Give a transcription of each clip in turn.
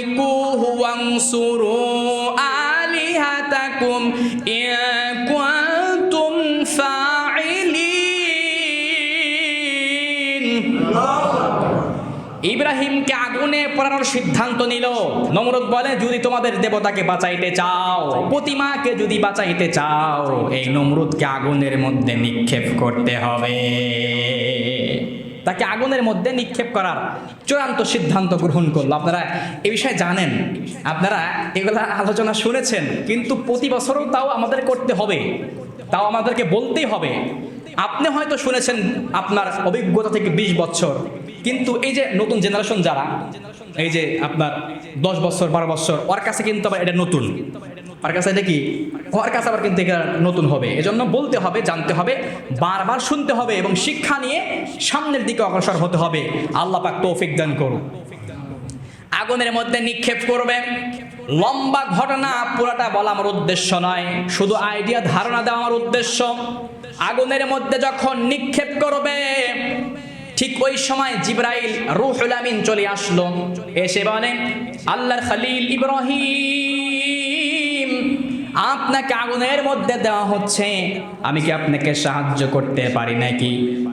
ফাআলকুহু ওয়ানসুরু আলিহাতাকুম in কুনতুম ফাইলিন। ইব্রাহিমকে আগুনে পোড়ানোর সিদ্ধান্ত নিল। নমরুদ বলে, যদি তোমাদের দেবতাকে বাঁচাইতে চাও, প্রতিমাকে যদি বাঁচাইতে চাও, এই নমরুদকে আগুনের মধ্যে নিক্ষেপ করতে হবে। তাকে আগুনের মধ্যে নিক্ষেপ করার চূড়ান্ত সিদ্ধান্ত গ্রহণ করলো। আপনারা এ বিষয়ে জানেন, আপনারা এগুলা আলোচনা শুনেছেন, কিন্তু প্রতি বছরও তাও আমাদের করতে হবে, তাও আমাদেরকে বলতেই হবে। আপনি হয়তো শুনেছেন আপনার অভিজ্ঞতা থেকে 20 বছর, কিন্তু এই যে নতুন জেনারেশন যারা, এই যে আপনার 10 বছর 12 বছর, ওর কাছে কিন্তু আবার এটা নতুন, ওর কাছে এটা কি, ওর কাছে আবার কিন্তু এটা নতুন হবে। এজন্য বলতে হবে, জানতে হবে, বারবার শুনতে হবে এবং শিক্ষা নিয়ে সামনের দিকে অগ্রসর হতে হবে। আল্লাহ পাক তৌফিক দান করুন। আগুনের মধ্যে নিক্ষেপ করবে, লম্বা ঘটনা পুরোটা বলা আমার উদ্দেশ্য নয়, শুধু আইডিয়া ধারণা দেওয়া আমার উদ্দেশ্য। আগুনের মধ্যে যখন নিক্ষেপ করবে, ঠিক ওই সময় জিবরাইল রূহুল আমিন চলে আসলো, এসে বলে, আল্লাহর খলিল ইব্রাহিম, আপনাকে আগুনের মধ্যে দেওয়া হচ্ছে, আমি কি আপনাকে সাহায্য করতে পারি নাকি?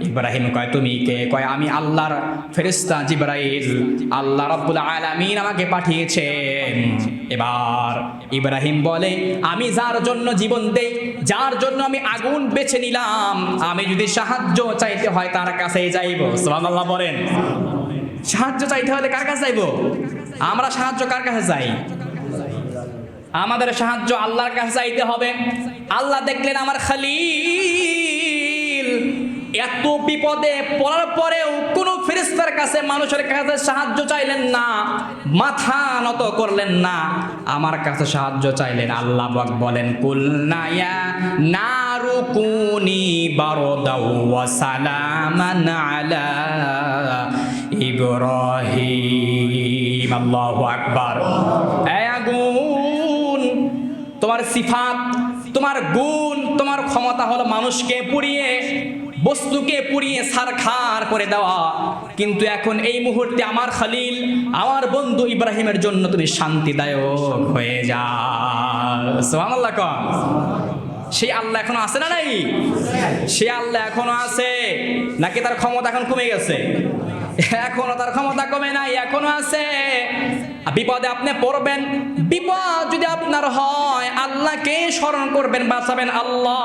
ইব্রাহিম কয়, তুমি কে? কয়, আমি আল্লাহর ফেরেশতা জিবরাইল, আল্লাহ রাব্বুল আলামিন আমাকে পাঠিয়েছেন। এবার ইব্রাহিম বলে, আমি যার জন্য জীবন দেই, যার জন্য আমি আগুন বেছে নিলাম, আমি যদি সাহায্য চাইতে হয় তার কাছেই যাইব। সুবহানাল্লাহ বলেন। সাহায্য চাইতে হলে কার কাছে যাইব? আমরা সাহায্য কার কাছে যাই? আমাদের সাহায্য আল্লাহর কাছে চাইতে হবে। আল্লাহ দেখলেন আমার খলিল এত বিপদে পড়ার পরেও কোনো ফেরেশতার কাছে, মানুষের কাছে সাহায্য চাইলেন না, মাথা নত করলেন না, আমার কাছে সাহায্য চাইলেন। আল্লাহ পাক বলেন, কুলনা ইয়া নারু কুনি বারদাও ওয়া সালামান আলা ইব্রাহিম। আল্লাহু আকবার। এই আগুন, তোমার সিফাত, তোমার গুণ, তোমার ক্ষমতা হলো মানুষকে পুড়িয়ে, বস্তুকে পুড়িয়ে ছারখার করে দেওয়া, কিন্তু এখন এই মুহূর্তে আমার খলিল, আমার বন্ধু ইব্রাহিমের জন্য তুমি শান্তিদায়ক হয়ে যাও। সুবহানাল্লাহ। সেই আল্লাহ এখনো আছে না নাই? সে আল্লাহ এখনো আছে নাকি তার ক্ষমতা এখন কমে গেছে? এখনো তার ক্ষমতা কমে নাই, এখনো আছে। বিপদে আপনি পড়বেন, বিপদ যদি আপনার হয়, আল্লাহকে স্মরণ করবেন, বাঁচাবেন আল্লাহ।